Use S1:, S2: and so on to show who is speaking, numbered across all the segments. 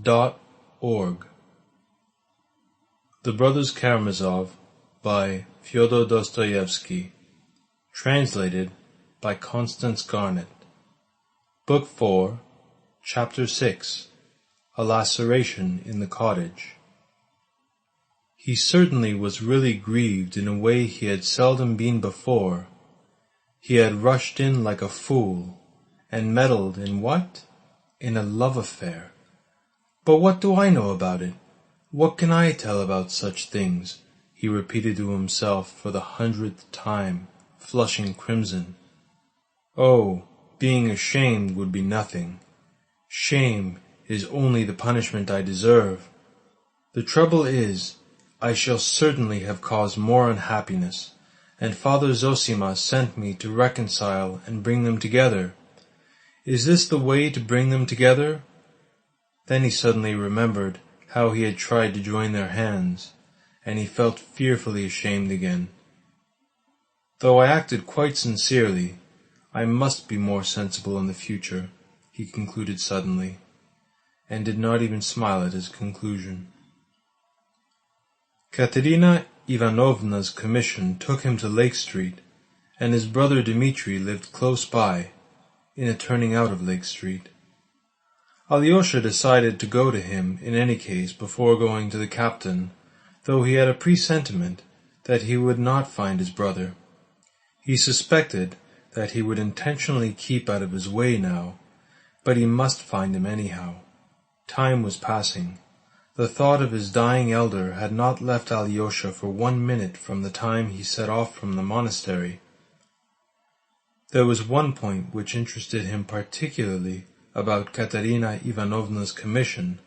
S1: The Brothers Karamazov by Fyodor Dostoevsky. Translated by Constance Garnett. Book 4, Chapter 6. A Laceration in the Cottage. He certainly was really grieved in a way he had seldom been before. He had rushed in like a fool, and meddled in what? In a love affair. But what do I know about it? What can I tell about such things? He repeated to himself for the 100th time, flushing crimson. Oh, being ashamed would be nothing. Shame is only the punishment I deserve. The trouble is, I shall certainly have caused more unhappiness, and Father Zosima sent me to reconcile and bring them together. Is this the way to bring them together? Then he suddenly remembered how he had tried to join their hands, and he felt fearfully ashamed again. Though I acted quite sincerely, I must be more sensible in the future, he concluded suddenly, and did not even smile at his conclusion. Katerina Ivanovna's commission took him to Lake Street, and his brother Dmitri lived close by, in a turning out of Lake Street. Alyosha decided to go to him in any case before going to the captain, though he had a presentiment that he would not find his brother. He suspected that he would intentionally keep out of his way now, but he must find him anyhow. Time was passing. The thought of his dying elder had not left Alyosha for 1 minute from the time he set off from the monastery. There was one point which interested him particularly about Katerina Ivanovna's commission,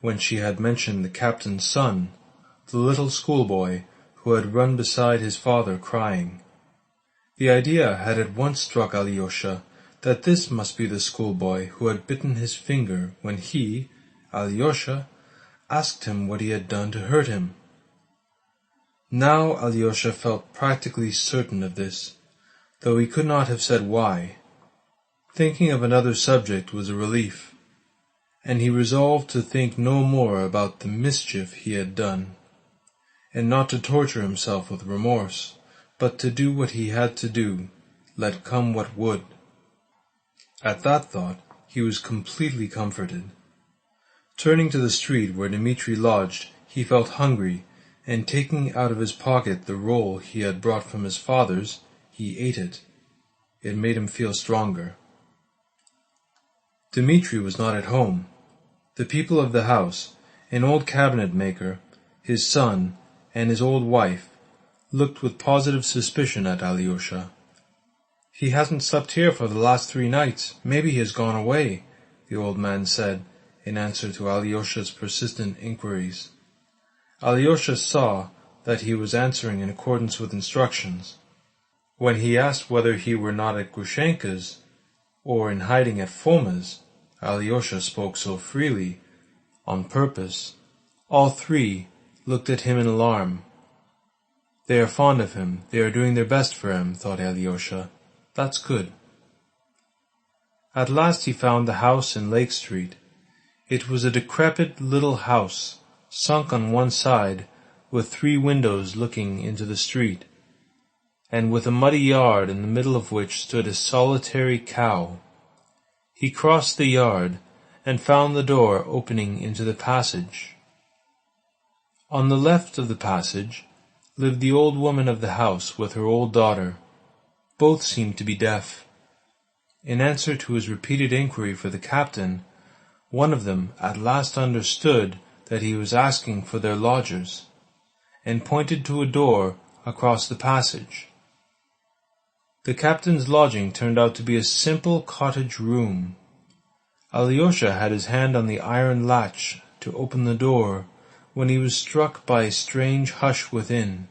S1: when she had mentioned the captain's son, the little schoolboy who had run beside his father crying. The idea had at once struck Alyosha that this must be the schoolboy who had bitten his finger when he, Alyosha, asked him what he had done to hurt him. Now Alyosha felt practically certain of this, though he could not have said why. Thinking of another subject was a relief, and he resolved to think no more about the mischief he had done, and not to torture himself with remorse, but to do what he had to do, let come what would. At that thought, he was completely comforted. Turning to the street where Dmitri lodged, he felt hungry, and taking out of his pocket the roll he had brought from his father's, he ate it. It made him feel stronger. Dmitri was not at home. The people of the house, an old cabinet-maker, his son, and his old wife, looked with positive suspicion at Alyosha. "He hasn't slept here for the last 3 nights. Maybe he has gone away," the old man said, in answer to Alyosha's persistent inquiries. Alyosha saw that he was answering in accordance with instructions. When he asked whether he were not at Grushenka's, or in hiding at Foma's, Alyosha spoke so freely, on purpose. All 3 looked at him in alarm. They are fond of him, they are doing their best for him, thought Alyosha. That's good. At last he found the house in Lake Street. It was a decrepit little house, sunk on one side, with 3 windows looking into the street, and with a muddy yard in the middle of which stood a solitary cow. He crossed the yard, and found the door opening into the passage. On the left of the passage lived the old woman of the house with her old daughter. Both seemed to be deaf. In answer to his repeated inquiry for the captain, one of them at last understood that he was asking for their lodgers, and pointed to a door across the passage. The captain's lodging turned out to be a simple cottage room. Alyosha had his hand on the iron latch to open the door when he was struck by a strange hush within.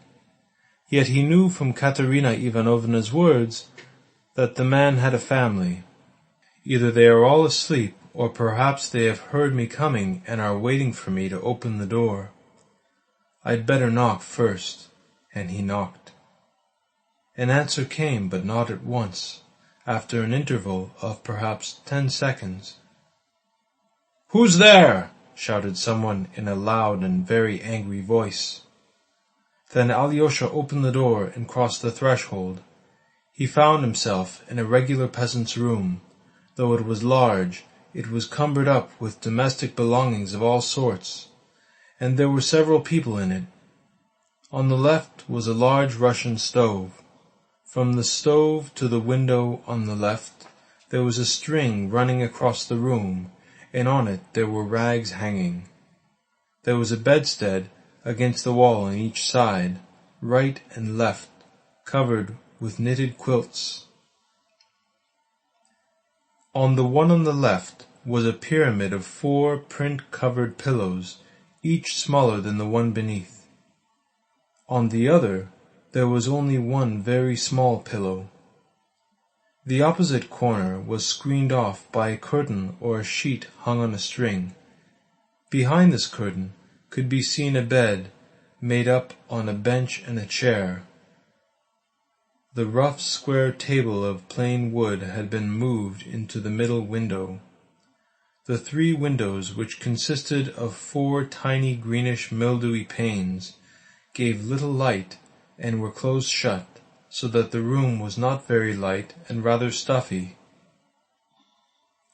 S1: Yet he knew from Katerina Ivanovna's words that the man had a family. Either they are all asleep, or perhaps they have heard me coming and are waiting for me to open the door. I'd better knock first. And he knocked. An answer came, but not at once, after an interval of perhaps 10 seconds. "Who's there?" shouted someone in a loud and very angry voice. Then Alyosha opened the door and crossed the threshold. He found himself in a regular peasant's room. Though it was large, it was cumbered up with domestic belongings of all sorts, and there were several people in it. On the left was a large Russian stove. From the stove to the window on the left, there was a string running across the room, and on it there were rags hanging. There was a bedstead against the wall on each side, right and left, covered with knitted quilts. On the one on the left was a pyramid of 4 print-covered pillows, each smaller than the one beneath. On the other, there was only one very small pillow. The opposite corner was screened off by a curtain or a sheet hung on a string. Behind this curtain could be seen a bed made up on a bench and a chair. The rough square table of plain wood had been moved into the middle window. The 3 windows, which consisted of 4 tiny greenish mildewy panes, gave little light and were close shut, so that the room was not very light and rather stuffy.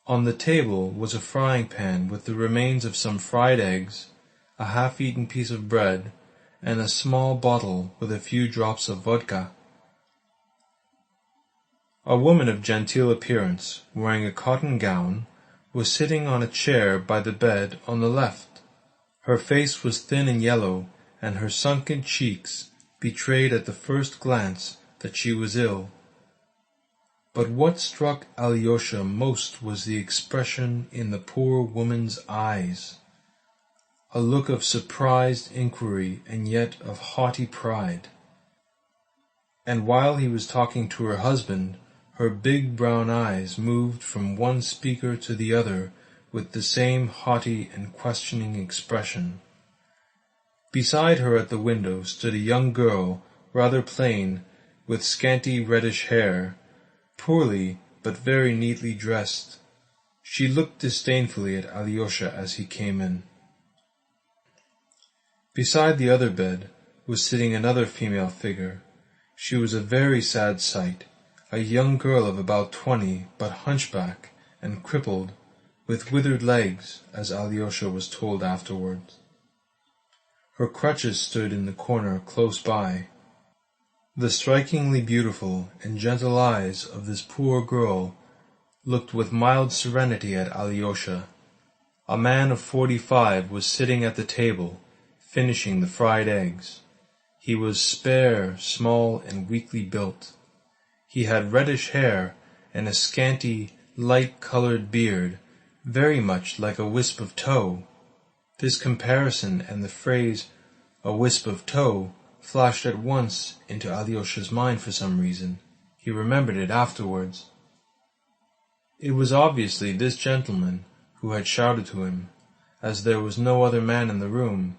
S1: On the table was a frying pan with the remains of some fried eggs, a half-eaten piece of bread, and a small bottle with a few drops of vodka. A woman of genteel appearance, wearing a cotton gown, was sitting on a chair by the bed on the left. Her face was thin and yellow, and her sunken cheeks betrayed at the first glance that she was ill. But what struck Alyosha most was the expression in the poor woman's eyes, a look of surprised inquiry and yet of haughty pride. And while he was talking to her husband, her big brown eyes moved from one speaker to the other with the same haughty and questioning expression. Beside her at the window stood a young girl, rather plain, with scanty reddish hair, poorly but very neatly dressed. She looked disdainfully at Alyosha as he came in. Beside the other bed was sitting another female figure. She was a very sad sight, a young girl of about 20, but hunchback and crippled, with withered legs, as Alyosha was told afterwards. Her crutches stood in the corner close by. The strikingly beautiful and gentle eyes of this poor girl looked with mild serenity at Alyosha. A man of 45 was sitting at the table, finishing the fried eggs. He was spare, small, and weakly built. He had reddish hair and a scanty, light-colored beard, very much like a wisp of tow. This comparison and the phrase, "a wisp of tow," flashed at once into Alyosha's mind for some reason. He remembered it afterwards. It was obviously this gentleman who had shouted to him, as there was no other man in the room.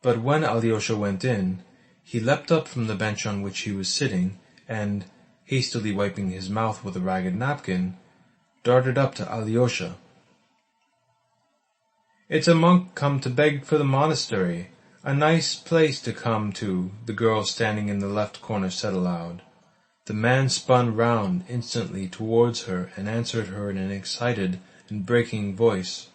S1: But when Alyosha went in, he leapt up from the bench on which he was sitting, and, hastily wiping his mouth with a ragged napkin, darted up to Alyosha. "It's a monk come to beg for the monastery. A nice place to come to," the girl standing in the left corner said aloud. The man spun round instantly towards her and answered her in an excited and breaking voice.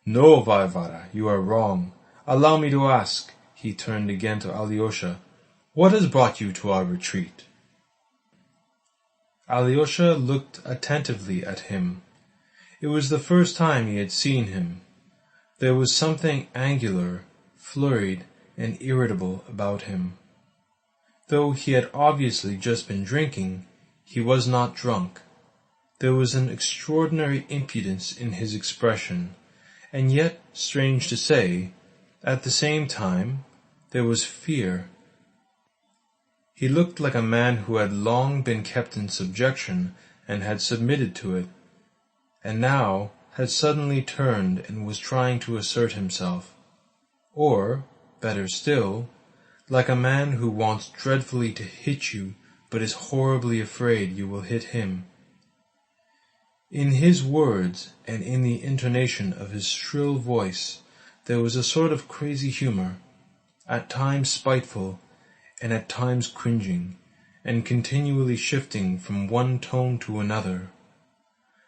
S1: "No, Varvara, you are wrong. Allow me to ask," he turned again to Alyosha, "what has brought you to our retreat?" Alyosha looked attentively at him. It was the first time he had seen him. There was something angular, flurried, and irritable about him. Though he had obviously just been drinking, he was not drunk. There was an extraordinary impudence in his expression, and yet, strange to say, at the same time, there was fear. He looked like a man who had long been kept in subjection and had submitted to it, and now had suddenly turned and was trying to assert himself. Or, better still, like a man who wants dreadfully to hit you, but is horribly afraid you will hit him. In his words and in the intonation of his shrill voice there was a sort of crazy humor, at times spiteful, and at times cringing, and continually shifting from one tone to another.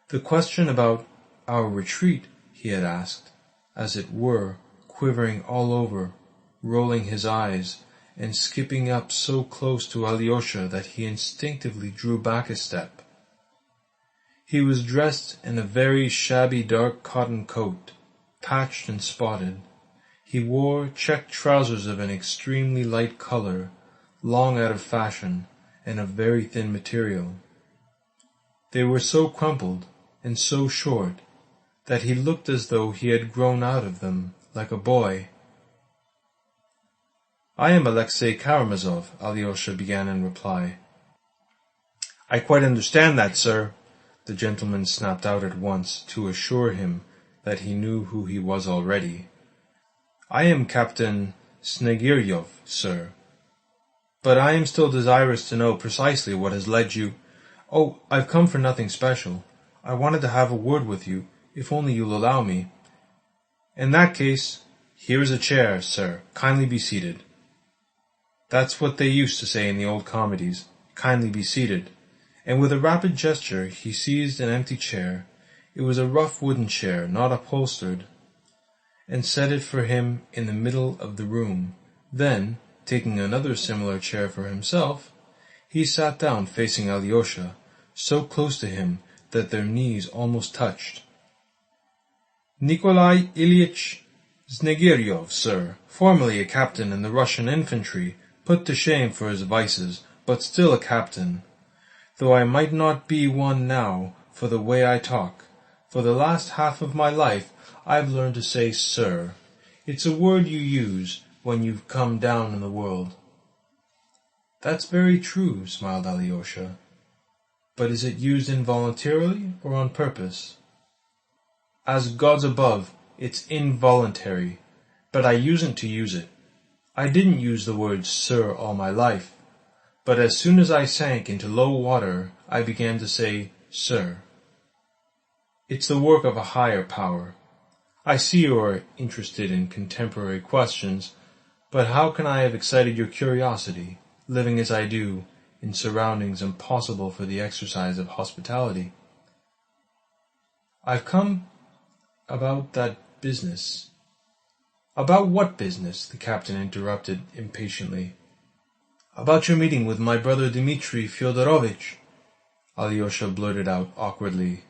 S1: The question about our retreat he had asked, as it were, quivering all over, rolling his eyes, and skipping up so close to Alyosha that he instinctively drew back a step. He was dressed in a very shabby dark cotton coat, patched and spotted. He wore checked trousers of an extremely light color, long out of fashion, and of very thin material. They were so crumpled and so short that he looked as though he had grown out of them like a boy. "I am Alexei Karamazov," Alyosha began in reply. "I quite understand that, sir," the gentleman snapped out at once to assure him that he knew who he was already. "I am Captain Snegiryov, sir. But I am still desirous to know precisely what has led you— Oh, I've come for nothing special. I wanted to have a word with you, if only you'll allow me." "In that case, here is a chair, sir. Kindly be seated." That's what they used to say in the old comedies, "Kindly be seated." And with a rapid gesture he seized an empty chair— it was a rough wooden chair, not upholstered— and set it for him in the middle of the room. Then, taking another similar chair for himself, he sat down facing Alyosha, so close to him that their knees almost touched. "Nikolai Ilyich Snegiryov, sir, formerly a captain in the Russian infantry, put to shame for his vices, but still a captain, though I might not be one now for the way I talk. For the last half of my life I've learned to say sir. It's a word you use when you've come down in the world." "That's very true," smiled Alyosha. "But is it used involuntarily or on purpose?" "As God's above, it's involuntary, but I usen't to use it. I didn't use the word sir all my life, but as soon as I sank into low water I began to say sir. It's the work of a higher power. I see you are interested in contemporary questions, but how can I have excited your curiosity, living as I do, in surroundings impossible for the exercise of hospitality?" "I've come about that business." "About what business?" the captain interrupted impatiently. "About your meeting with my brother Dmitri Fyodorovitch," Alyosha blurted out awkwardly.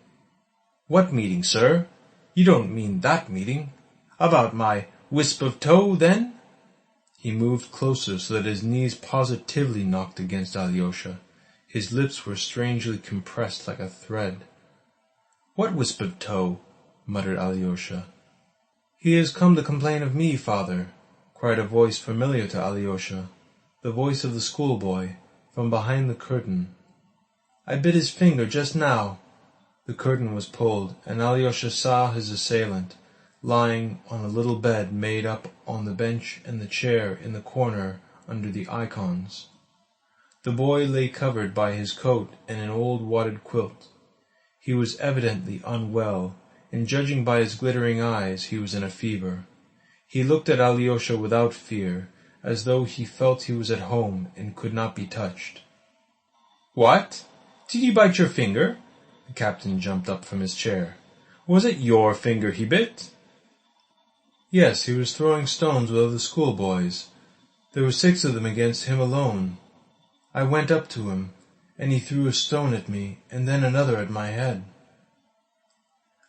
S1: "What meeting, sir? You don't mean that meeting? About my wisp of tow, then?" He moved closer so that his knees positively knocked against Alyosha. His lips were strangely compressed like a thread. "What wisp of tow?" muttered Alyosha. "He has come to complain of me, father," cried a voice familiar to Alyosha, the voice of the schoolboy, from behind the curtain. "I bit his finger just now." The curtain was pulled, and Alyosha saw his assailant, lying on a little bed made up on the bench and the chair in the corner under the icons. The boy lay covered by his coat and an old wadded quilt. He was evidently unwell, and judging by his glittering eyes, he was in a fever. He looked at Alyosha without fear, as though he felt he was at home and could not be touched. "What? Did he bite your finger?" The captain jumped up from his chair. "Was it your finger he bit?" "Yes, he was throwing stones with other schoolboys. There were 6 of them against him alone. I went up to him, and he threw a stone at me, and then another at my head.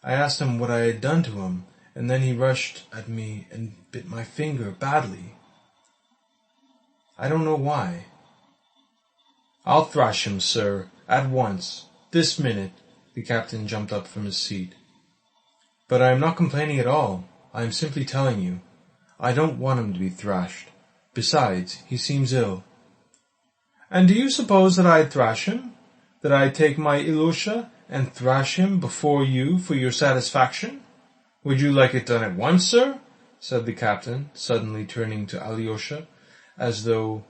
S1: I asked him what I had done to him, and then he rushed at me and bit my finger badly. I don't know why." "I'll thrash him, sir, at once, this minute." The captain jumped up from his seat. "But I am not complaining at all. I am simply telling you. I don't want him to be thrashed. Besides, he seems ill." "And do you suppose that I'd thrash him? That I'd take my Ilusha and thrash him before you for your satisfaction? Would you like it done at once, sir?" said the captain, suddenly turning to Alyosha, as though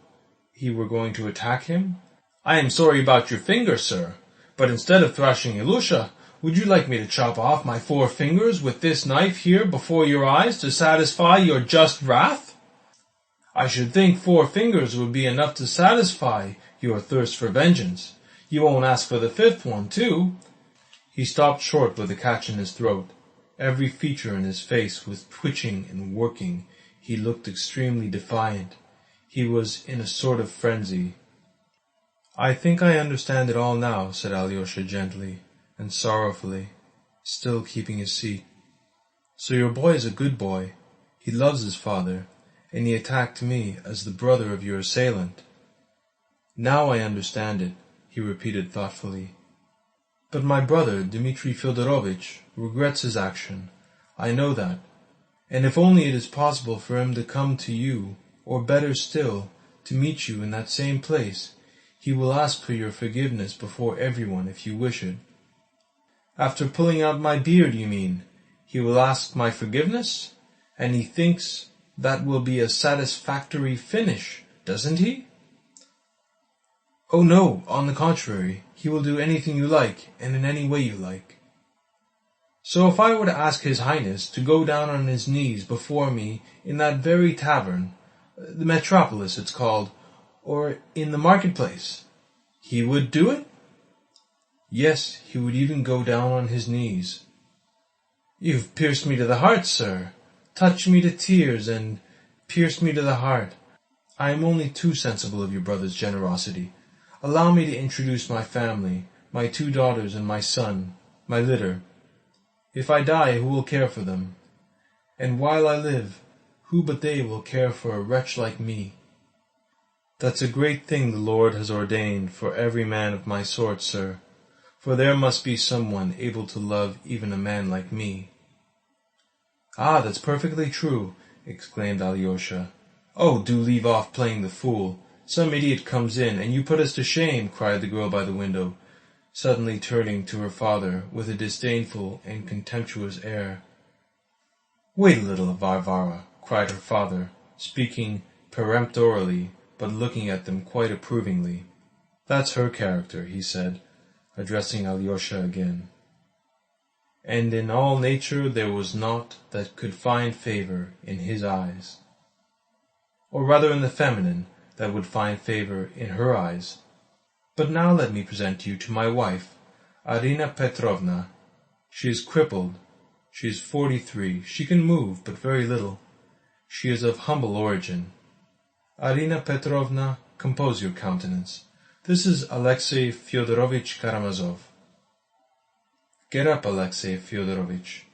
S1: he were going to attack him. "I am sorry about your finger, sir, but instead of thrashing Ilusha, Would you like me to chop off my 4 fingers with this knife here before your eyes to satisfy your just wrath? I should think 4 fingers would be enough to satisfy your thirst for vengeance. You won't ask for the 5th one, too?" He stopped short with a catch in his throat. Every feature in his face was twitching and working. He looked extremely defiant. He was in a sort of frenzy. "I think I understand it all now," said Alyosha gently and sorrowfully, still keeping his seat. "So your boy is a good boy. He loves his father, and he attacked me as the brother of your assailant." "Now I understand it," he repeated thoughtfully. "But my brother, Dmitri Fyodorovitch, regrets his action. I know that. And if only it is possible for him to come to you, or better still, to meet you in that same place, he will ask for your forgiveness before everyone if you wish it." "After pulling out my beard, you mean? He will ask my forgiveness? And he thinks that will be a satisfactory finish, doesn't he?" "Oh no, on the contrary, he will do anything you like, and in any way you like." "So if I were to ask His Highness to go down on his knees before me in that very tavern, the Metropolis it's called, or in the marketplace, he would do it?" "Yes, he would even go down on his knees." "You've pierced me to the heart, sir. Touched me to tears and pierced me to the heart. I am only too sensible of your brother's generosity. Allow me to introduce my family, my 2 daughters and my son, my litter. If I die, who will care for them? And while I live, who but they will care for a wretch like me? That's a great thing the Lord has ordained for every man of my sort, sir, for there must be someone able to love even a man like me." "Ah, that's perfectly true," exclaimed Alyosha. "Oh, do leave off playing the fool. Some idiot comes in, and you put us to shame," cried the girl by the window, suddenly turning to her father with a disdainful and contemptuous air. "Wait a little, Varvara," cried her father, speaking peremptorily, but looking at them quite approvingly. "That's her character," he said, addressing Alyosha again. "And in all nature there was naught that could find favor in his eyes. Or rather in the feminine, that would find favor in her eyes. But now let me present you to my wife, Arina Petrovna. She is crippled. She is 43. She can move, but very little. She is of humble origin. Arina Petrovna, compose your countenance. This is Alexey Fyodorovitch Karamazov. Get up, Alexey Fyodorovitch."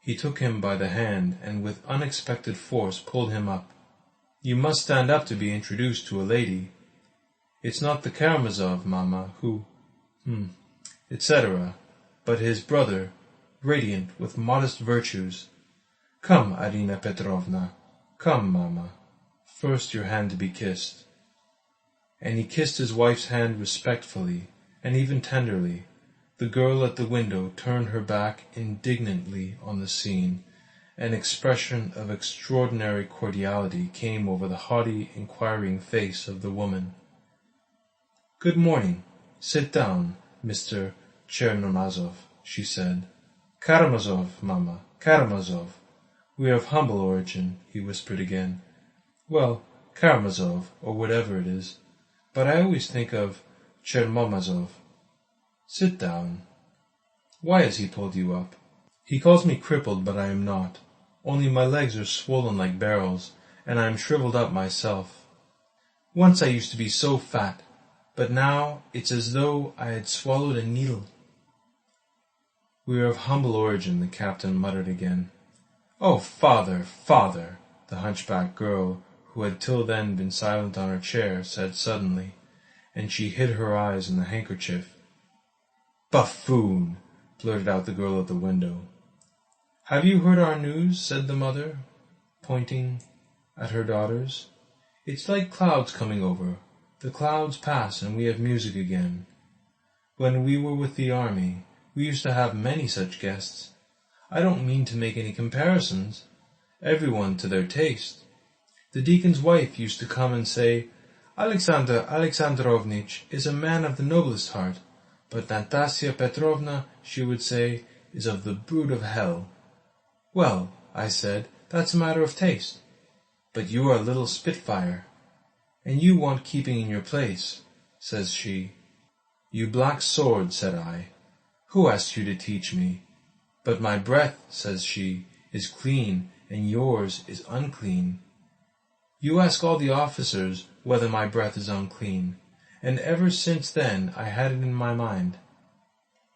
S1: He took him by the hand and with unexpected force pulled him up. "You must stand up to be introduced to a lady. It's not the Karamazov, Mamma, who, etc., but his brother, radiant with modest virtues. Come, Arina Petrovna. Come, Mamma. First your hand to be kissed." And he kissed his wife's hand respectfully, and even tenderly. The girl at the window turned her back indignantly on the scene. An expression of extraordinary cordiality came over the haughty, inquiring face of the woman. "Good morning. Sit down, Mr. Chernomazov," she said. "Karamazov, Mamma, Karamazov. We are of humble origin," he whispered again. "Well, Karamazov, or whatever it is, but I always think of Chernomazov. Sit down. Why has he pulled you up?" "He calls me crippled, but I am not. Only my legs are swollen like barrels, and I am shriveled up myself. Once I used to be so fat, but now it's as though I had swallowed a needle." "We are of humble origin," the captain muttered again. "Oh, father, father," the hunchback girl, who had till then been silent on her chair, said suddenly, and she hid her eyes in the handkerchief. "Buffoon!" blurted out the girl at the window. "Have you heard our news?" said the mother, pointing at her daughters. "It's like clouds coming over. The clouds pass and we have music again. When we were with the army, we used to have many such guests. I don't mean to make any comparisons. Everyone to their taste. The deacon's wife used to come and say, 'Alexander Alexandrovitch is a man of the noblest heart, but Nastasia Petrovna, she would say, is of the brood of hell. Well, I said, that's a matter of taste. But you are a little spitfire, and you want keeping in your place, says she. You black sword, said I. Who asked you to teach me? But my breath, says she, is clean, and yours is unclean. You ask all the officers whether my breath is unclean, and ever since then I had it in my mind.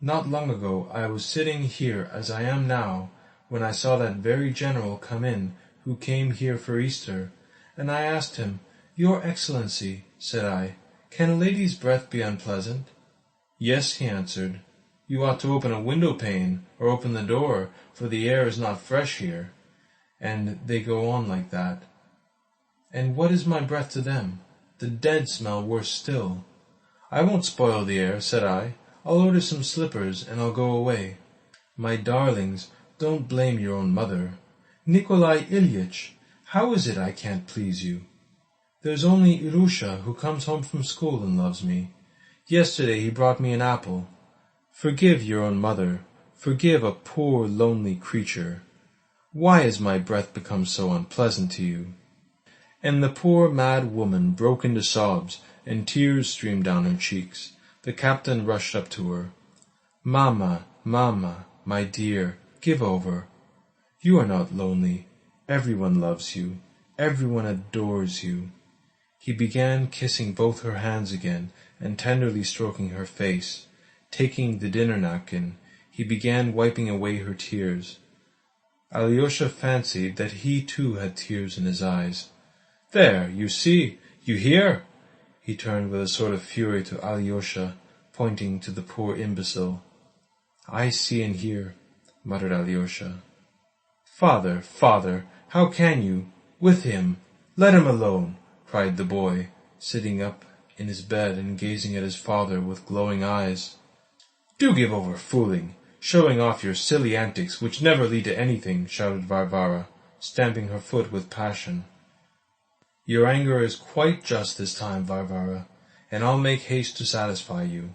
S1: Not long ago I was sitting here as I am now, when I saw that very general come in who came here for Easter, and I asked him, Your Excellency, said I, can a lady's breath be unpleasant? Yes, he answered. You ought to open a window pane, or open the door, for the air is not fresh here. And they go on like that. And what is my breath to them? The dead smell worse still. I won't spoil the air, said I. I'll order some slippers, and I'll go away. My darlings, don't blame your own mother. Nikolai Ilyitch, how is it I can't please you? There's only Irusha, who comes home from school and loves me. Yesterday he brought me an apple. Forgive your own mother. Forgive a poor, lonely creature. Why has my breath become so unpleasant to you? And the poor mad woman broke into sobs, and tears streamed down her cheeks. The captain rushed up to her. Mamma, mamma, my dear, give over. You are not lonely. Everyone loves you. Everyone adores you. He began kissing both her hands again, and tenderly stroking her face. Taking the dinner napkin, he began wiping away her tears. Alyosha fancied that he too had tears in his eyes. There, you see, you hear? He turned with a sort of fury to Alyosha, pointing to the poor imbecile. I see and hear, muttered Alyosha. Father, father, how can you? With him! Let him alone! Cried the boy, sitting up in his bed and gazing at his father with glowing eyes. Do give over fooling, showing off your silly antics which never lead to anything, shouted Varvara, stamping her foot with passion. Your anger is quite just this time, Varvara, and I'll make haste to satisfy you.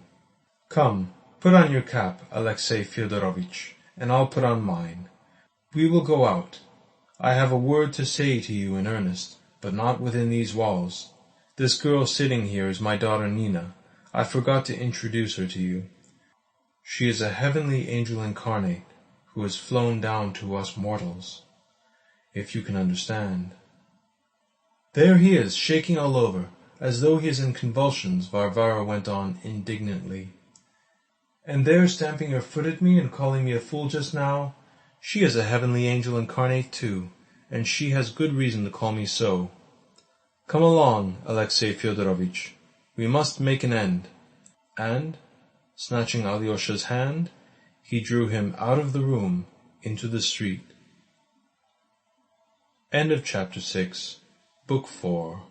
S1: Come, put on your cap, Alexey Fyodorovitch, and I'll put on mine. We will go out. I have a word to say to you in earnest, but not within these walls. This girl sitting here is my daughter Nina. I forgot to introduce her to you. She is a heavenly angel incarnate, who has flown down to us mortals, if you can understand. There he is, shaking all over, as though he is in convulsions, Varvara went on indignantly. And there, stamping her foot at me and calling me a fool just now, she is a heavenly angel incarnate too, and she has good reason to call me so. Come along, Alexey Fyodorovitch, we must make an end. And, snatching Alyosha's hand, he drew him out of the room into the street. End of Chapter 6, Book 4.